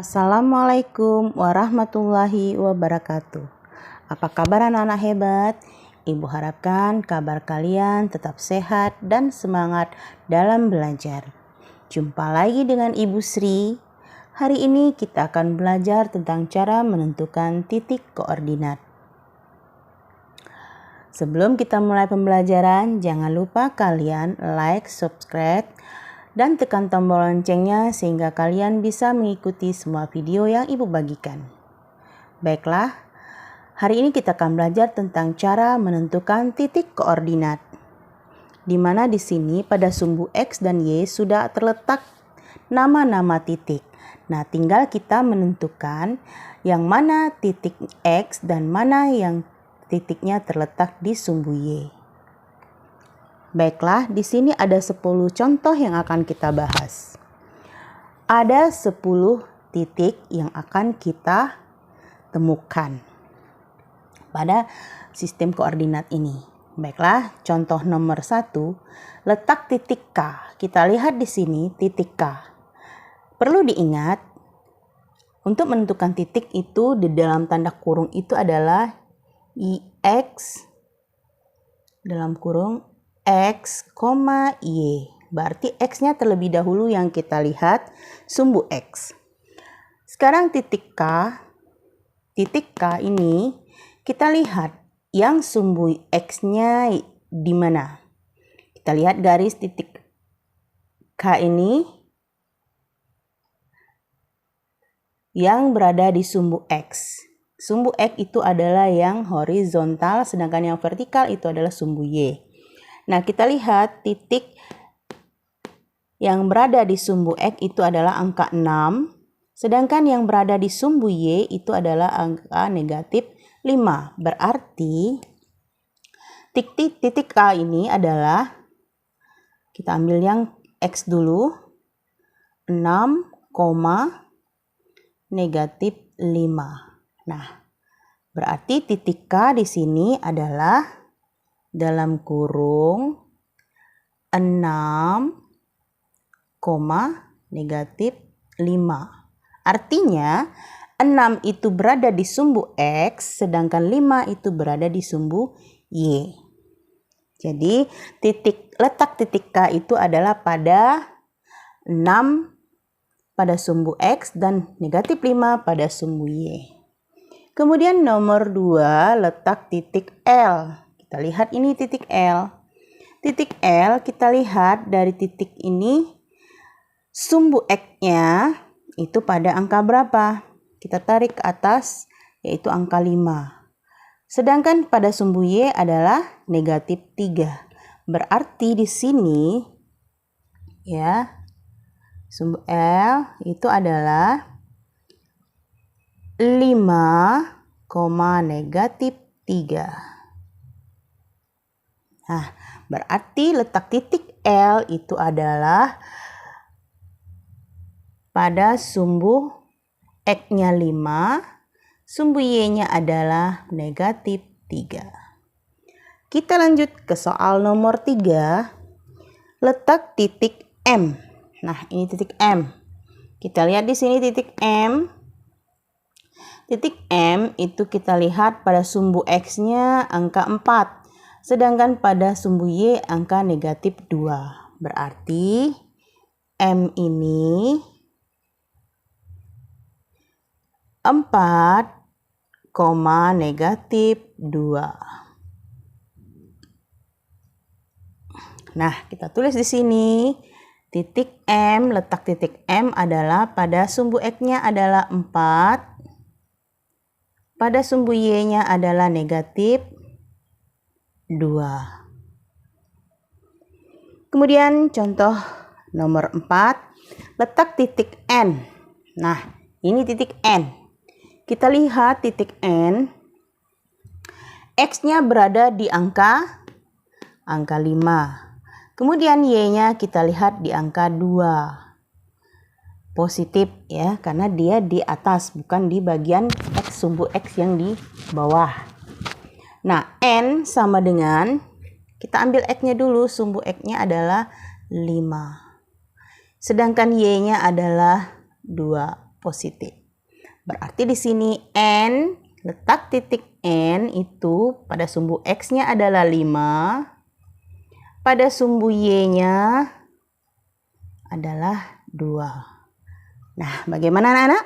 Assalamualaikum warahmatullahi wabarakatuh. Apa kabar anak-anak hebat? Ibu harapkan kabar kalian tetap sehat dan semangat dalam belajar. Jumpa lagi dengan Ibu Sri. Hari ini kita akan belajar tentang cara menentukan titik koordinat. Sebelum kita mulai pembelajaran, jangan lupa kalian like, subscribe, dan tekan tombol loncengnya sehingga kalian bisa mengikuti semua video yang Ibu bagikan. Baiklah, hari ini kita akan belajar tentang cara menentukan titik koordinat. Di mana di sini pada sumbu X dan Y sudah terletak nama-nama titik. Nah, tinggal kita menentukan yang mana titik X dan mana yang titiknya terletak di sumbu Y. Baiklah, di sini ada 10 contoh yang akan kita bahas. Ada 10 titik yang akan kita temukan pada sistem koordinat ini. Baiklah, contoh nomor 1, letak titik K. Kita lihat di sini titik K. Perlu diingat, untuk menentukan titik itu di dalam tanda kurung itu adalah IX dalam kurung X, Y. Berarti X-nya terlebih dahulu yang kita lihat sumbu X. Sekarang titik K ini kita lihat yang sumbu X-nya di mana. Kita lihat garis titik K ini yang berada di sumbu X. Sumbu X itu adalah yang horizontal, sedangkan yang vertikal itu adalah sumbu Y. Nah, kita lihat titik yang berada di sumbu X itu adalah angka 6, sedangkan yang berada di sumbu Y itu adalah angka negatif 5. Berarti titik K ini adalah, kita ambil yang X dulu, 6, negatif 5. Nah, berarti titik K di sini adalah dalam kurung 6, negatif 5. Artinya 6 itu berada di sumbu X, sedangkan 5 itu berada di sumbu Y. Jadi letak titik K itu adalah pada 6 pada sumbu X dan negatif 5 pada sumbu Y. Kemudian nomor 2, letak titik L. Kita lihat ini titik L. Titik L kita lihat dari titik ini sumbu X-nya itu pada angka berapa? Kita tarik ke atas yaitu angka 5. Sedangkan pada sumbu Y adalah negatif 3. Berarti di sini ya sumbu L itu adalah 5, negatif 3. Nah, berarti letak titik L itu adalah pada sumbu X-nya 5, sumbu Y-nya adalah negatif 3. Kita lanjut ke soal nomor 3, letak titik M. Nah, ini titik M. Kita lihat di sini titik M. Titik M itu kita lihat pada sumbu X-nya angka 4. Sedangkan pada sumbu Y angka negatif 2. Berarti M ini 4, negatif 2. Nah, kita tulis di sini titik M, letak titik M adalah pada sumbu X-nya adalah 4. Pada sumbu Y-nya adalah negatif 2. Kemudian contoh nomor 4, letak titik N. Nah, ini titik N. Kita lihat titik N, X-nya berada di angka 5. Kemudian Y-nya kita lihat di angka 2. Positif ya, karena dia di atas, bukan di bagian X, sumbu X yang di bawah. Nah, N sama dengan, kita ambil X-nya dulu, sumbu X-nya adalah 5. Sedangkan Y-nya adalah 2. positif. Berarti di sini N, letak titik N itu pada sumbu X-nya adalah 5, pada sumbu Y-nya adalah 2. Nah, bagaimana anak-anak?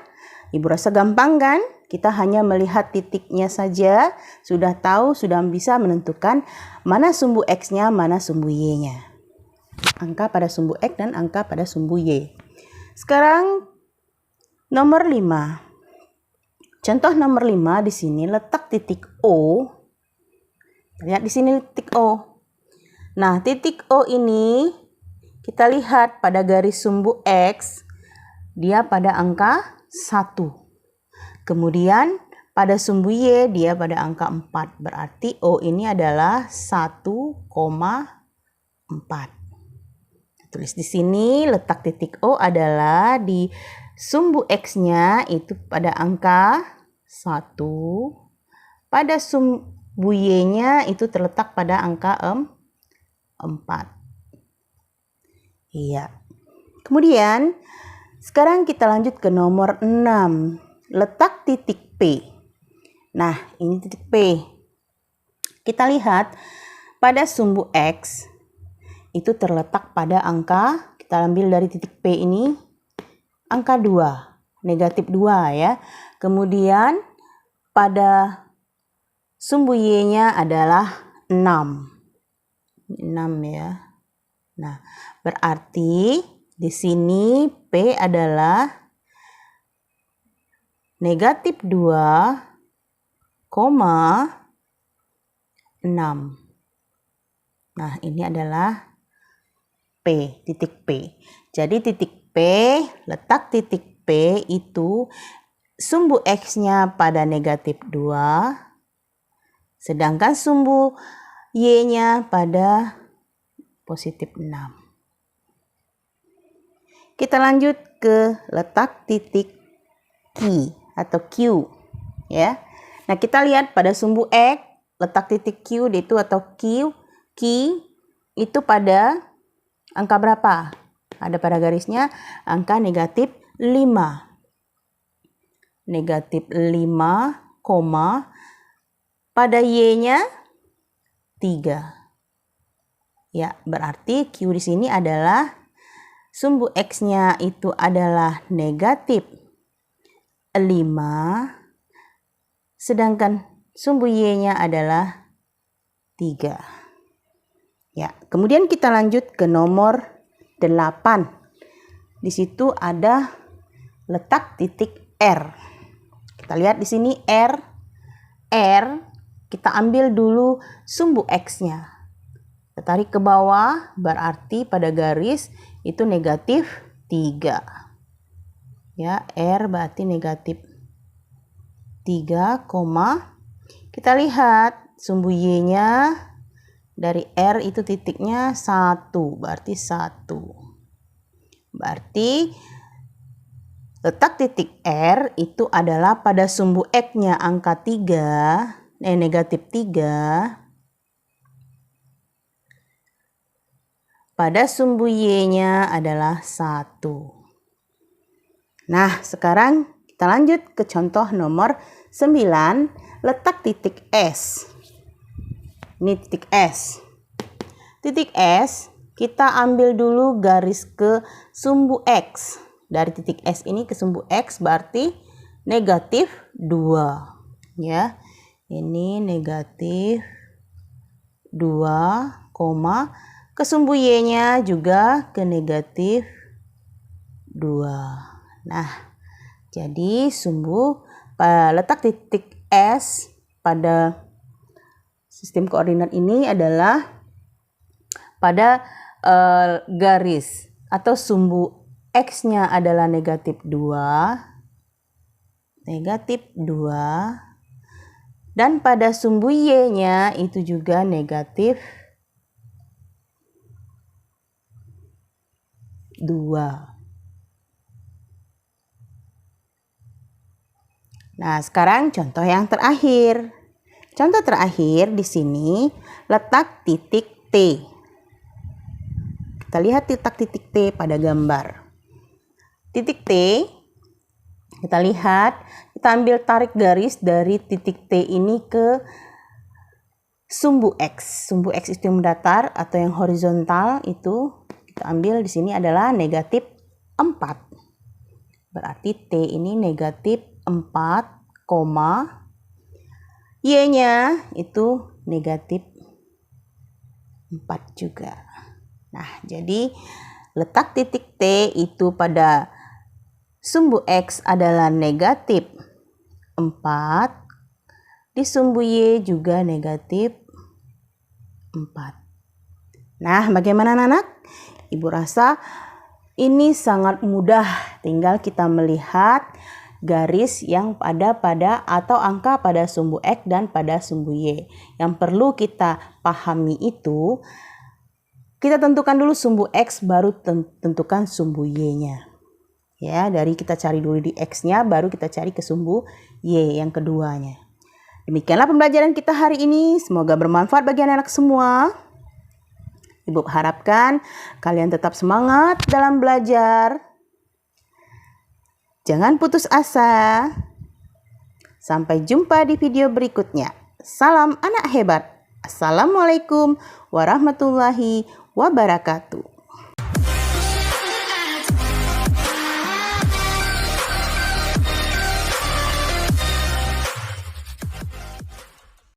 Ibu rasa gampang kan? Kita hanya melihat titiknya saja, sudah tahu, sudah bisa menentukan mana sumbu X-nya, mana sumbu Y-nya. Angka pada sumbu X dan angka pada sumbu Y. Sekarang nomor 5. Contoh nomor 5 di sini letak titik O. Lihat di sini titik O. Nah, titik O ini kita lihat pada garis sumbu X, dia pada angka 1. Kemudian pada sumbu Y dia pada angka 4. Berarti O ini adalah 1,4. Tulis di sini letak titik O adalah di sumbu X-nya itu pada angka 1. Pada sumbu Y-nya itu terletak pada angka 4. Iya. Kemudian sekarang kita lanjut ke nomor 6. Letak titik P. Nah, ini titik P. Kita lihat pada sumbu X itu terletak pada angka, kita ambil dari titik P ini, angka 2, negatif 2 ya. Kemudian pada sumbu Y-nya adalah 6. 6 ya. Nah, berarti di sini P adalah negatif 2,6. Nah, ini adalah P, titik P. Jadi titik P, letak titik P itu sumbu X-nya pada negatif 2, sedangkan sumbu Y-nya pada positif 6. Kita lanjut ke letak titik Q atau Q ya. Nah, kita lihat pada sumbu X, letak titik Q itu atau Q itu pada angka berapa? Ada pada garisnya angka negatif 5. Negatif 5, pada Y-nya 3. Ya, berarti Q di sini adalah sumbu X-nya itu adalah negatif 5, sedangkan sumbu Y-nya adalah 3. Ya, kemudian kita lanjut ke nomor 8. Di situ ada letak titik R. Kita lihat di sini R, kita ambil dulu sumbu X-nya. Kita tarik ke bawah, berarti pada garis itu negatif 3. Ya, R berarti negatif 3, kita lihat sumbu Y-nya dari R itu titiknya 1, berarti 1. Berarti letak titik R itu adalah pada sumbu X-nya angka 3, negatif 3. Pada sumbu Y-nya adalah 1. Nah, sekarang kita lanjut ke contoh nomor 9, letak titik S. Ini titik S. Titik S, kita ambil dulu garis ke sumbu X. Dari titik S ini ke sumbu X berarti negatif 2. Ya, ini negatif 2, ke sumbu Y-nya juga ke negatif 2. Nah, jadi letak titik S pada sistem koordinat ini adalah pada garis atau sumbu X-nya adalah negatif 2, dan pada sumbu Y-nya itu juga negatif 2. Nah, sekarang contoh yang terakhir. Contoh terakhir di sini letak titik T. Kita lihat letak titik T pada gambar. Titik T Kita lihat, kita ambil tarik garis dari titik T ini ke sumbu X. Sumbu X itu yang mendatar atau yang horizontal itu kita ambil di sini adalah negatif 4. Berarti T ini negatif 4, Y-nya itu negatif 4 juga. Nah, jadi letak titik T itu pada sumbu X adalah negatif 4. Di sumbu Y juga negatif 4. Nah, bagaimana anak-anak? Ibu rasa ini sangat mudah. Tinggal kita melihat garis yang ada pada atau angka pada sumbu X dan pada sumbu Y. Yang perlu kita pahami itu, kita tentukan dulu sumbu X, baru tentukan sumbu Y-nya. Ya, dari kita cari dulu di X-nya, baru kita cari ke sumbu Y yang keduanya. Demikianlah pembelajaran kita hari ini. Semoga bermanfaat bagi anak-anak semua. Ibu harapkan kalian tetap semangat dalam belajar. Jangan putus asa. Sampai jumpa di video berikutnya. Salam anak hebat. Assalamualaikum warahmatullahi wabarakatuh.